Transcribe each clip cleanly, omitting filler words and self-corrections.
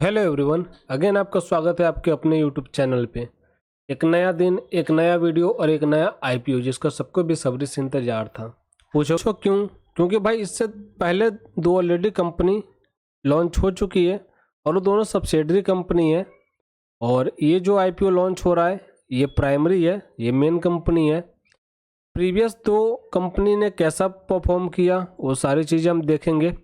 Hello everyone, again आपका स्वागत है आपके अपने यूट्यूब चैनल पे। एक नया दिन, एक नया वीडियो और एक नया आईपीओ जिसका सबको बेसब्री से इंतजार था। पूछो क्यों? क्योंकि भाई इससे पहले दो ऑलरेडी कंपनी लॉन्च हो चुकी है और वो दोनों सब्सिडरी कंपनी है। और ये जो आईपीओ लॉन्च हो रहा है ये प्राइमरी है, ये मेन कंपनी है। प्रीवियस दो कंपनी ने कैसा परफॉर्म किया वो सारी चीज़ें हम देखेंगे।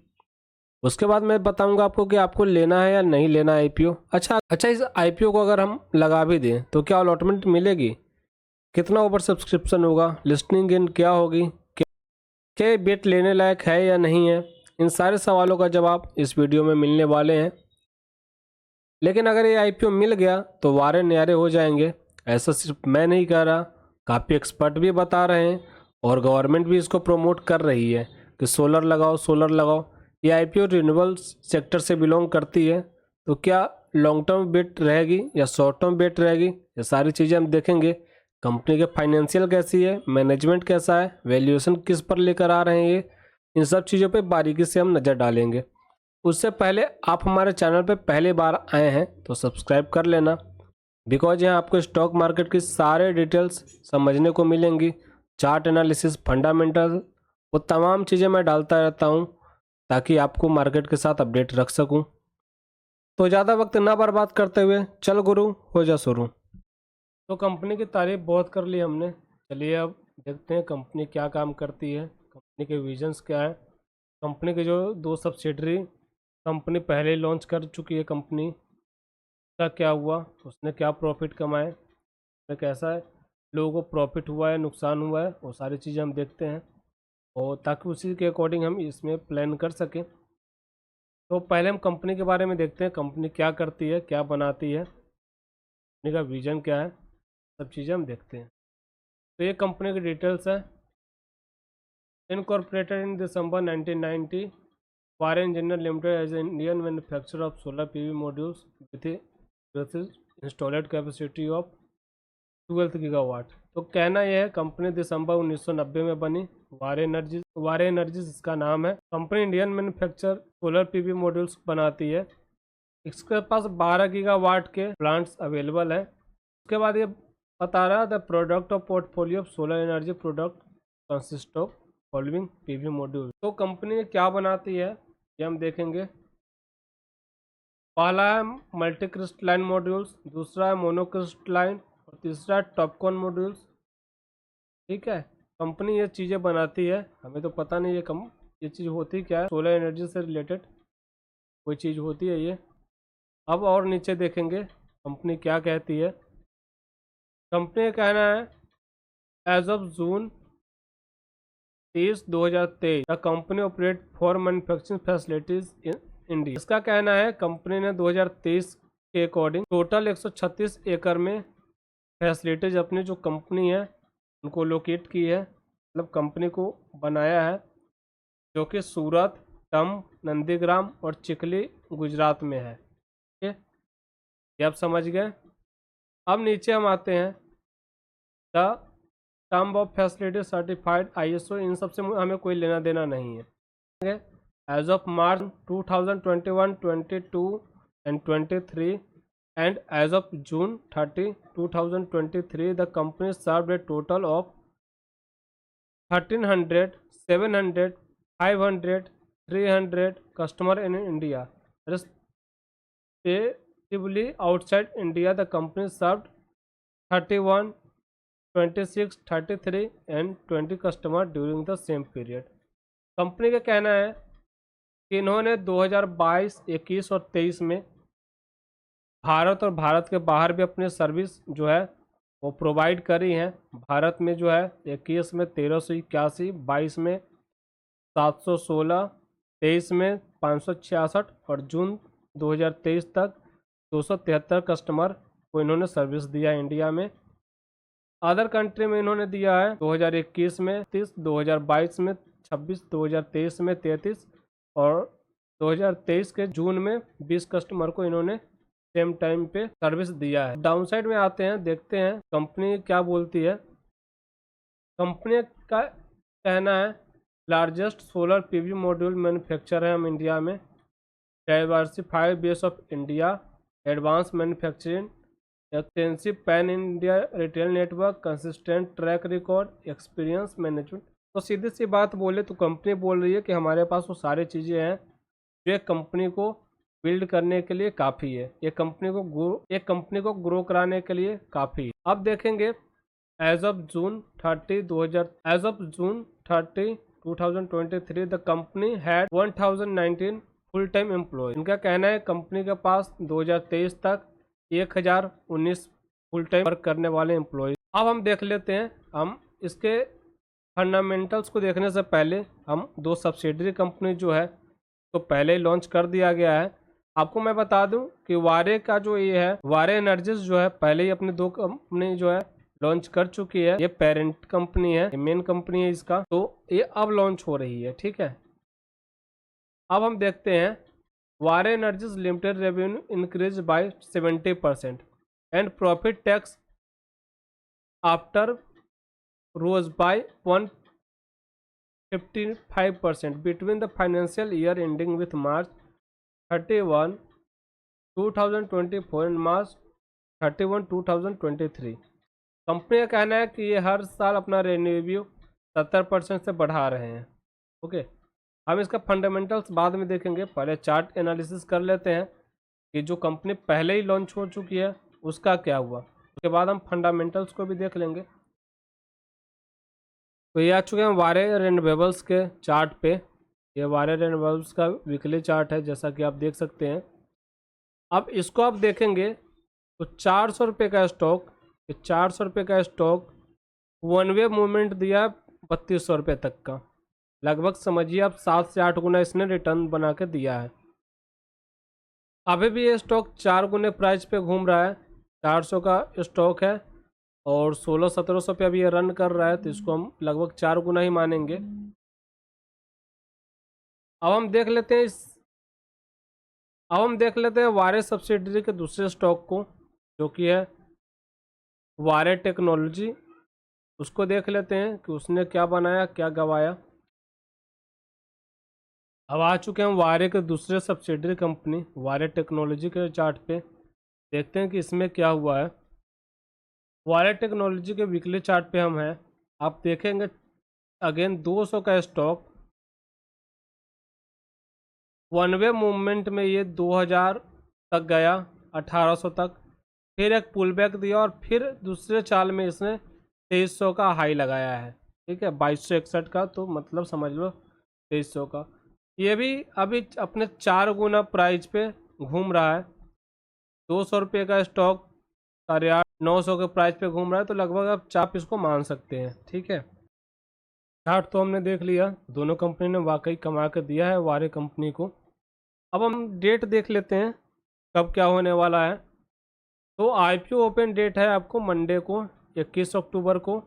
उसके बाद मैं बताऊंगा आपको कि आपको लेना है या नहीं लेना आईपीओ। अच्छा, इस आईपीओ को अगर हम लगा भी दें तो क्या अलॉटमेंट मिलेगी, कितना ओवर सब्सक्रिप्शन होगा, लिस्टिंग इन क्या होगी, क्या ये बेट लेने लायक है या नहीं है, इन सारे सवालों का जवाब इस वीडियो में मिलने वाले हैं। लेकिन अगर ये आईपीओ मिल गया तो वारे न्यारे हो जाएंगे। ऐसा सिर्फ मैं नहीं कह रहा, काफ़ी एक्सपर्ट भी बता रहे हैं और गवर्नमेंट भी इसको प्रमोट कर रही है कि सोलर लगाओ, सोलर लगाओ। ये आईपीओ रिन्यूएबल सेक्टर से बिलोंग करती है, तो क्या लॉन्ग टर्म बेट रहेगी या शॉर्ट टर्म बेट रहेगी, ये सारी चीज़ें हम देखेंगे। कंपनी के फाइनेंशियल कैसी है, मैनेजमेंट कैसा है, वैल्यूएशन किस पर लेकर आ रहे हैं ये, इन सब चीज़ों पे बारीकी से हम नज़र डालेंगे। उससे पहले आप हमारे चैनल पे पहली बार आए हैं तो सब्सक्राइब कर लेना, बिकॉज यहाँ आपको स्टॉक मार्केट की सारे डिटेल्स समझने को मिलेंगी। चार्ट एनालिसिस, फंडामेंटल, वो तमाम चीज़ें मैं डालता रहता हूँ ताकि आपको मार्केट के साथ अपडेट रख सकूँ। तो ज़्यादा वक्त ना बर्बाद करते हुए चल गुरु हो जा शुरू। तो कंपनी की तारीफ बहुत कर ली हमने, चलिए अब देखते हैं कंपनी क्या काम करती है, कंपनी के विजन्स क्या है। कंपनी के जो दो सब्सिडरी कंपनी पहले ही लॉन्च कर चुकी है, कंपनी का क्या हुआ, उसने क्या प्रॉफिट कमाए, कैसा है, लोगों को प्रॉफिट हुआ है, नुकसान हुआ है, वो सारी चीज़ें हम देखते हैं और ताकि उसी के अकॉर्डिंग हम इसमें प्लान कर सकें। तो पहले हम कंपनी के बारे में देखते हैं, कंपनी क्या करती है, क्या बनाती है, कंपनी का विजन क्या है, सब चीज़ें हम देखते हैं। तो ये कंपनी की डिटेल्स है। Incorporated in December 1990, Waaree engineer limited is Indian manufacturer of solar PV modules with installed capacity of 12 gigawatt. तो कहना यह है कंपनी दिसंबर 1990 में बनी। वारे एनर्जीज इसका नाम है। Company Indian manufacture solar PV modules बनाती है। इसके पास 12 गीगावाट के प्लांट्स अवेलेबल हैं। उसके बाद ये बता रहा है the product of portfolio of solar energy product consist of following PV module. तो कंपनी क्या बनाती है ये हम देखेंगे। पहला है मल्टी क्रिस्टलाइन मॉड्यूल्स, दूसरा है मोनोक्रिस्टलाइन और तीसरा है टॉपकॉन मॉड्यूल्स। ठीक है, कंपनी ये चीज़ें बनाती है, हमें तो पता नहीं ये चीज़ होती क्या है, सोलर एनर्जी से रिलेटेड कोई चीज़ होती है ये। अब और नीचे देखेंगे कंपनी क्या कहती है। कंपनी का कहना है as of June 30 2023 the company operate four manufacturing facilities in India. इसका कहना है कंपनी ने 2023 के अकॉर्डिंग टोटल 136 एकड़ में फैसिलिटीज अपनी जो कंपनी है उनको लोकेट की है, मतलब कंपनी को बनाया है, जो कि सूरत, टम, नंदीग्राम और चिखली गुजरात में है। ठीक है, ये आप समझ गए। अब नीचे हम आते हैं the term of facility certified ISO, इन सबसे हमें कोई लेना देना नहीं है। As of March 2021, 22 and 23 and as of June 30, 2023 the company served a total of 1300, 700, 500, 300 customer in India. Respectively outside India the company served 31, 26, 33 and 20 customer during the same period. Company का कहना है कि इन्होंने 2022, 21 और 23 में भारत और भारत के बाहर भी अपने सर्विस जो है वो प्रोवाइड करी हैं। भारत में जो है 21 में 1381, 22 में 716, 23 में 566 और जून 2023 तक 273 कस्टमर को इन्होंने सर्विस दिया इंडिया में। अदर कंट्री में इन्होंने दिया है 2021 में 30, 2022 में 26, 2023 में 33 और 2023 के जून में 20 कस्टमर को इन्होंने सेम टाइम पे सर्विस दिया है। डाउन साइड में आते हैं, देखते हैं कंपनी क्या बोलती है। कंपनी का कहना है largest solar PV module manufacture है हम इंडिया में, diversified base of India, advance manufacturing, extensive pan India retail network, consistent track record, experience management. तो सीधी सी बात बोले तो कंपनी बोल रही है कि हमारे पास वो सारी चीज़ें हैं जो एक कंपनी को बिल्ड करने के लिए काफ़ी है, एक कंपनी को ग्रो कराने के लिए काफ़ी है। अब देखेंगे as of June 30 2023 the company had 1019 full time employ. इनका कहना है कंपनी के पास 2023 तक 1019 फुल टाइम वर्क करने वाले एम्प्लॉय। अब हम देख लेते हैं, हम इसके फंडामेंटल्स को देखने से पहले हम दो सब्सिडरी कंपनी जो है तो पहले ही लॉन्च कर दिया गया है। आपको मैं बता दूं कि वारे का जो ये है, वारे एनर्जीज जो है पहले ही अपनी दो कंपनी जो है लॉन्च कर चुकी है। ये पेरेंट कंपनी है, मेन कंपनी है इसका, तो ये अब लॉन्च हो रही है। ठीक है, अब हम देखते हैं Waaree energies limited revenue increase by 70% and profit tax after rose by 155% between the financial year ending with March 31, 2024 and March 31, 2023। कंपनी का कहना है कि ये हर साल अपना रेवेन्यू 70% से बढ़ा रहे हैं। ओके, हम इसका फंडामेंटल्स बाद में देखेंगे, पहले चार्ट एनालिसिस कर लेते हैं कि जो कंपनी पहले ही लॉन्च हो चुकी है उसका क्या हुआ, उसके बाद हम फंडामेंटल्स को भी देख लेंगे। तो ये आ चुके हैं वारे रिन्यूएबल्स के चार्ट पे। ये वारे रिन्यूएबल्स का वीकली चार्ट है, जैसा कि आप देख सकते हैं। अब इसको आप देखेंगे तो 400 रुपये का स्टॉक, 400 रुपये का स्टॉक वन वे मूवमेंट दिया 3200 रुपये तक का, लगभग समझिए आप 7 से 8 गुना इसने रिटर्न बना के दिया है। अभी भी ये स्टॉक 4 गुने प्राइस पे घूम रहा है। 400 का स्टॉक है और 1600-1700 पे अभी ये रन कर रहा है, तो इसको हम लगभग 4 गुना ही मानेंगे। अब हम देख लेते हैं वारे सब्सिडरी के दूसरे स्टॉक को, जो कि है वारे टेक्नोलॉजी। उसको देख लेते हैं कि उसने क्या बनाया क्या गवाया। अब आ चुके हैं वारे के दूसरे सब्सिडरी कंपनी वारे टेक्नोलॉजी के चार्ट पे, देखते हैं कि इसमें क्या हुआ है। वारे टेक्नोलॉजी के वीकली चार्ट पे हम हैं, आप देखेंगे अगेन 200 का स्टॉक वन वे मूवमेंट में ये 2000 तक गया, 1800 तक, फिर एक पुल बैक दिया और फिर दूसरे चाल में इसने 2300 का हाई लगाया है। ठीक है, 2261 का, तो मतलब समझ लो 2300 का। ये भी अभी अपने 4 गुना प्राइस पे घूम रहा है। 200 रुपये का स्टॉक 950 के प्राइस पे घूम रहा है, तो लगभग आप चाप इसको मान सकते हैं। ठीक है, चार्ट तो हमने देख लिया, दोनों कंपनी ने वाकई कमा के दिया है वारे कंपनी को। अब हम डेट देख लेते हैं कब क्या होने वाला है। तो आईपीओ ओपन डेट है आपको मंडे को 21 अक्टूबर को।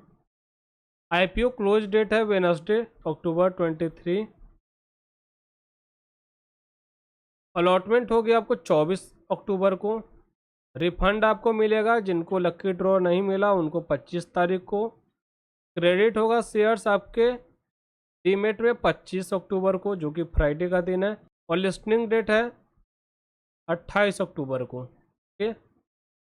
आईपीओ क्लोज डेट है वेडनेसडे अक्टूबर 23। अलॉटमेंट होगी आपको 24 अक्टूबर को। रिफंड आपको मिलेगा, जिनको लकी ड्रॉ नहीं मिला उनको 25 तारीख को। क्रेडिट होगा शेयर्स आपके डीमेट में 25 अक्टूबर को, जो कि फ्राइडे का दिन है। और लिस्टिंग डेट है 28 अक्टूबर को। ठीक है,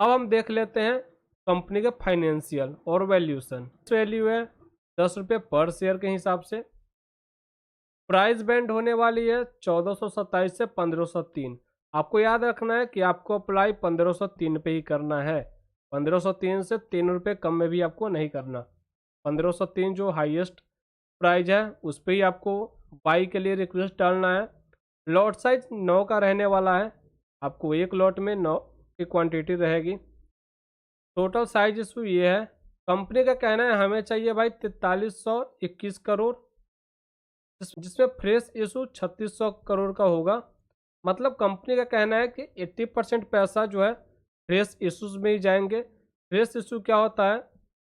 अब हम देख लेते हैं कंपनी के फाइनेंशियल और वैल्यूशन। वैल्यू है 10 रुपये पर शेयर के हिसाब से। प्राइस बैंड होने वाली है 1427 से 1503। आपको याद रखना है कि आपको अप्लाई 1503 पे ही करना है, 1503 से 3 रुपये कम में भी आपको नहीं करना। 1503 जो हाईएस्ट प्राइस है उस पर ही आपको बाई के लिए रिक्वेस्ट डालना है। लॉट साइज 9 का रहने वाला है, आपको एक लॉट में 9 की क्वांटिटी रहेगी। टोटल साइज इशू ये है, कंपनी का कहना है हमें चाहिए भाई 4321 करोड़, जिसमें फ्रेश इशू 3600 करोड़ का होगा। मतलब कंपनी का कहना है कि 80% पैसा जो है फ्रेश इशूज में ही जाएंगे। फ्रेश इशू क्या होता है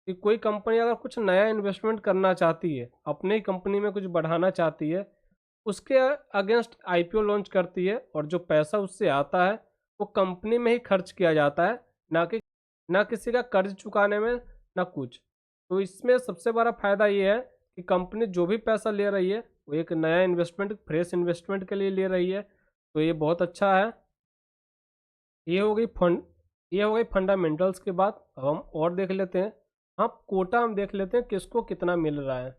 कि कोई कंपनी अगर कुछ नया इन्वेस्टमेंट करना चाहती है, अपने ही कंपनी में कुछ बढ़ाना चाहती है, उसके अगेंस्ट आईपीओ लॉन्च करती है और जो पैसा उससे आता है वो कंपनी में ही खर्च किया जाता है, ना किसी का कर्ज चुकाने में, ना कुछ। तो इसमें सबसे बड़ा फायदा ये है कि कंपनी जो भी पैसा ले रही है वो एक नया इन्वेस्टमेंट, फ्रेश इन्वेस्टमेंट के लिए ले रही है, तो ये बहुत अच्छा है। ये हो गई फंडामेंटल्स की बात। अब हम और देख लेते हैं। हाँ, कोटा हम देख लेते हैं किसको कितना मिल रहा है।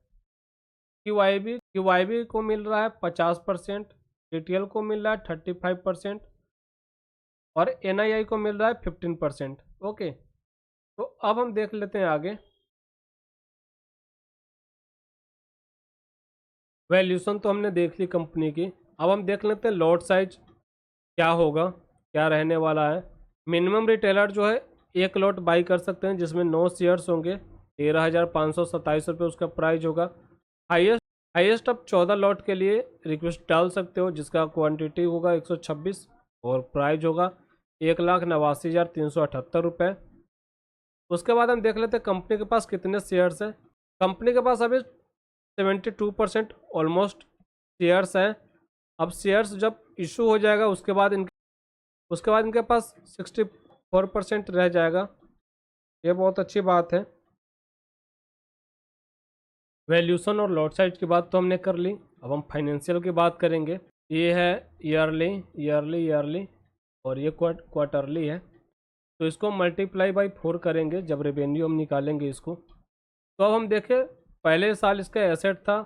क्यूआईबी को मिल रहा है 50%, टीटीएल को मिल रहा है 35% और एनआईआई को मिल रहा है 15%। ओके, तो अब हम देख लेते हैं आगे। वैल्यूशन तो हमने देख ली कंपनी की। अब हम देख लेते हैं लॉट साइज क्या होगा, क्या रहने वाला है। मिनिमम रिटेलर जो है 1 लॉट बाई कर सकते हैं, जिसमें 9 शेयर्स होंगे। 13,527 रुपये उसका प्राइस होगा। हाईएस्ट हाईएस्ट आप 14 लॉट के लिए रिक्वेस्ट डाल सकते हो, जिसका क्वांटिटी होगा 126 और प्राइस होगा 1,89,378 रुपये। उसके बाद हम देख लेते हैं कंपनी के पास कितने शेयर्स हैं। कंपनी के पास अभी 72% ऑलमोस्ट शेयर्स हैं। अब शेयर्स जब इशू हो जाएगा उसके बाद इनके पास 64% रह जाएगा। ये बहुत अच्छी बात है। वैल्यूशन और लॉट साइज की बात तो हमने कर ली। अब हम फाइनेंशियल की बात करेंगे। ये है ईयरली और ये क्वार्टरली है। तो इसको मल्टीप्लाई बाई 4 करेंगे जब रेवेन्यू हम निकालेंगे इसको। तो अब हम देखें, पहले साल इसका एसेट था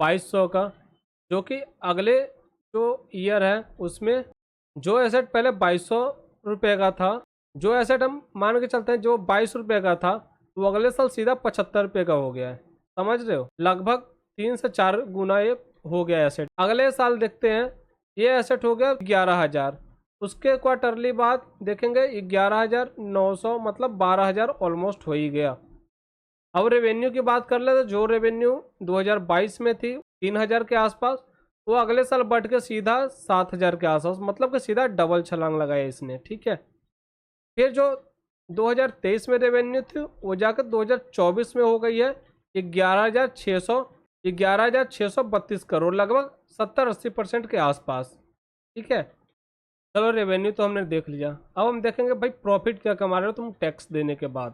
2200 का, जो कि अगले जो ईयर है उसमें जो एसेट पहले 2200 रुपये का था, जो एसेट हम मान के चलते हैं जो 22 रुपये का था, वो अगले साल सीधा 75 रुपये का हो गया है। समझ रहे हो, लगभग 3 से 4 गुना ये हो गया एसेट। अगले साल देखते हैं, ये एसेट हो गया 11,000। उसके क्वार्टरली बाद देखेंगे 11,900, मतलब 12,000 ऑलमोस्ट हो ही गया। अब रेवेन्यू की बात कर ले तो जो रेवेन्यू 2022 में थी 3,000 के आसपास, वो अगले साल बढ़ के सीधा 7,000 के आसपास, मतलब कि सीधा डबल छलांग लगाया इसने। ठीक है, फिर जो 2023 में रेवेन्यू थी वो जाकर 2024 में हो गई है 11,632 करोड़, लगभग 70-80% के आसपास। ठीक है, चलो रेवेन्यू तो हमने देख लिया। अब हम देखेंगे भाई प्रॉफिट क्या कमा रहे हो तुम टैक्स देने के बाद।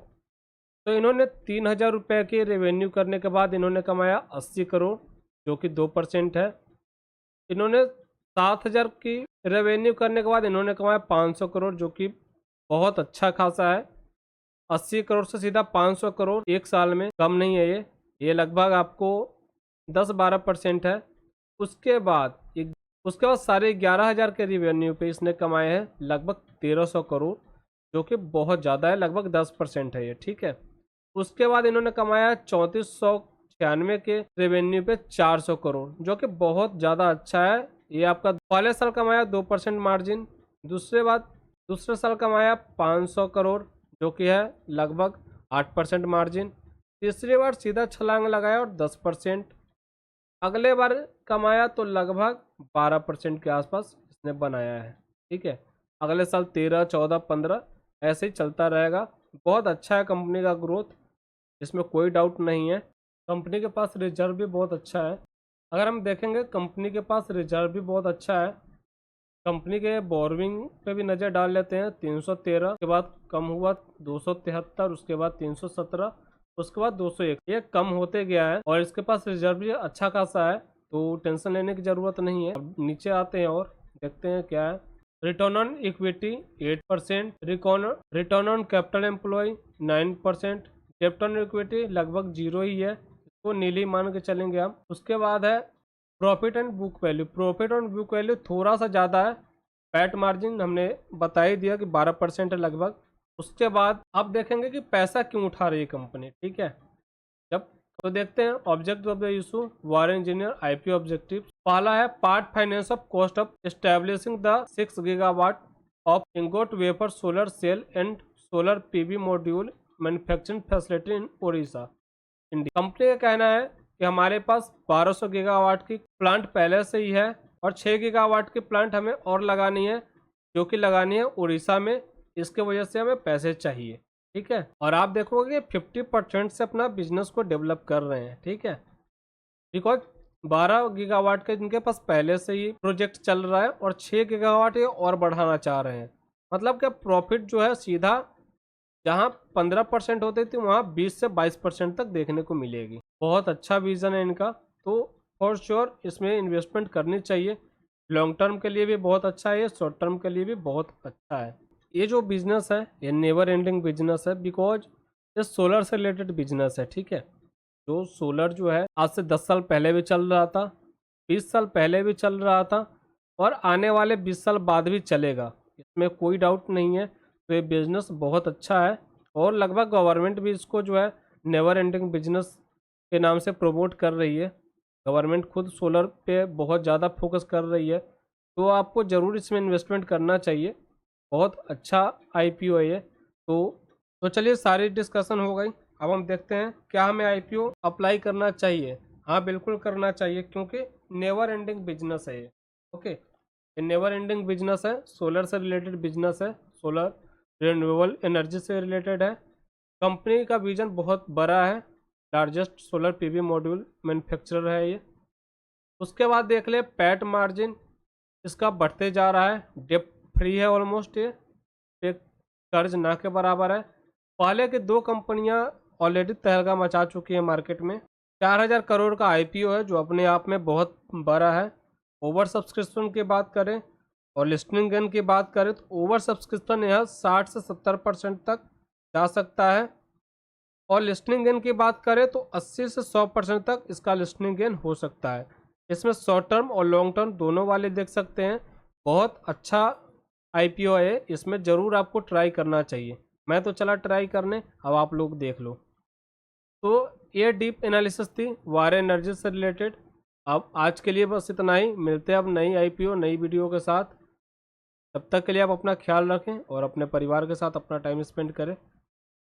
तो इन्होंने 3,000 रुपये की रेवेन्यू करने के बाद इन्होंने कमाया 80 करोड़, जो कि 2% है। इन्होंने 7,000 की रेवेन्यू करने के बाद इन्होंने कमाया 500 करोड़, जो कि बहुत अच्छा खासा है। 80 करोड़ से सीधा 500 करोड़ एक साल में कम नहीं है ये लगभग आपको 10-12% है। उसके बाद साढ़े 11,000 के रेवेन्यू पे इसने कमाए हैं लगभग 1,300 करोड़, जो कि बहुत ज़्यादा है, लगभग 10% है ये। ठीक है, उसके बाद इन्होंने कमाया 3,496 के रेवेन्यू पे 400 करोड़, जो कि बहुत ज़्यादा अच्छा है। ये आपका पहले साल कमाया 2% मार्जिन, दूसरे साल कमाया 500 करोड़, जो कि है लगभग 8% मार्जिन। तीसरी बार सीधा छलांग लगाया और 10%। अगले बार कमाया तो लगभग 12% के आसपास इसने बनाया है। ठीक है, अगले साल 13, 14, 15 ऐसे ही चलता रहेगा। बहुत अच्छा है कंपनी का ग्रोथ, इसमें कोई डाउट नहीं है। कंपनी के पास रिजर्व भी बहुत अच्छा है। अगर हम देखेंगे कंपनी के पास रिजर्व भी बहुत अच्छा है। कंपनी के बोरोइंग पे भी नज़र डाल लेते हैं। 313 के बाद कम हुआ 273, उसके बाद 317, उसके बाद 201। ये कम होते गया है और इसके पास रिजर्व भी अच्छा खासा है, तो टेंशन लेने की ज़रूरत नहीं है। अब नीचे आते हैं और देखते हैं क्या है। Return on equity 8%, return on capital employ 9%, capital equity लगभग 0 ही है, इसको नीली मान के चलेंगे हम। उसके बाद है profit and book value. Profit and book value थोड़ा सा ज़्यादा है। पैट मार्जिन हमने बता ही दिया कि 12% है लगभग। उसके बाद आप देखेंगे कि पैसा क्यों उठा रही है कंपनी। ठीक है, जब तो देखते हैं object of the issue, Waaree engineer IP objective. पहला है part finance of cost of establishing the 6 gigawatt of ingot wafer solar cell and solar PV module manufacturing facility in Odisha, India. कंपनी का कहना है कि हमारे पास 1200 गीगावाट की प्लांट पहले से ही है और 6 गीगावाट की प्लांट हमें और लगानी है, जो कि लगानी है उड़ीसा में। इसके वजह से हमें पैसे चाहिए। ठीक है, और आप देखोगे 50% से अपना बिजनेस को डेवलप कर रहे हैं। ठीक है, बिकॉज 12 गीगावाट के जिनके पास पहले से ही प्रोजेक्ट चल रहा है और 6 गीगावाट ये और बढ़ाना चाह रहे हैं। मतलब कि प्रॉफिट जो है सीधा जहाँ 15% होती थी वहाँ 20 से 22% तक देखने को मिलेगी। बहुत अच्छा विजन है इनका, तो फॉर श्योर इसमें इन्वेस्टमेंट करनी चाहिए। लॉन्ग टर्म के लिए भी बहुत अच्छा है, ये शॉर्ट टर्म के लिए भी बहुत अच्छा है। ये जो बिजनेस है ये नेवर एंडिंग बिजनेस है, बिकॉज ये सोलर से रिलेटेड बिजनेस है। ठीक है, जो सोलर जो है आज से 10 साल पहले भी चल रहा था, 20 साल पहले भी चल रहा था, और आने वाले 20 साल बाद भी चलेगा, इसमें कोई डाउट नहीं है। तो ये बिजनेस बहुत अच्छा है, और लगभग गवर्नमेंट भी इसको जो है नेवर एंडिंग बिजनेस के नाम से प्रमोट कर रही है। गवर्नमेंट खुद सोलर पे बहुत ज़्यादा फोकस कर रही है, तो आपको ज़रूर इसमें इन्वेस्टमेंट करना चाहिए। बहुत अच्छा आईपीओ है ये। तो चलिए, सारी डिस्कशन हो गई। अब हम देखते हैं क्या हमें आईपीओ अप्लाई करना चाहिए। हाँ, बिल्कुल करना चाहिए, क्योंकि नेवर एंडिंग बिजनेस है ये। ओके, ये नेवर एंडिंग बिजनेस है, सोलर से रिलेटेड बिजनेस है, सोलर रिन्यूएबल एनर्जी से रिलेटेड है। कंपनी का विजन बहुत बड़ा है, largest solar PV module manufacturer है ये। उसके बाद देख ले पैट मार्जिन, इसका बढ़ते जा रहा है, डेप्ट फ्री है ऑलमोस्ट, ये कर्ज ना के बराबर है। पहले की 2 कंपनियां ऑलरेडी तहलका मचा चुकी है मार्केट में। 4000 करोड़ का आईपीओ है, जो अपने आप में बहुत बड़ा है। ओवर सब्सक्रिप्शन की बात करें और लिस्टिंग गेन की बात करें तो ओवर सब्सक्रिप्शन यह 60 से 70% तक जा सकता है, और लिस्टिंग गेन की बात करें तो 80 से 100% तक इसका लिस्टिंग गेन हो सकता है। इसमें शॉर्ट टर्म और लॉन्ग टर्म दोनों वाले देख सकते हैं। बहुत अच्छा आईपीओ है, इसमें ज़रूर आपको ट्राई करना चाहिए। मैं तो चला ट्राई करने, अब आप लोग देख लो। तो ये डीप एनालिसिस थी वारे एनर्जी से रिलेटेड। अब आज के लिए बस इतना ही, मिलते हैं अब नई आईपीओ नई वीडियो के साथ। तब तक के लिए आप अपना ख्याल रखें और अपने परिवार के साथ अपना टाइम स्पेंड करें।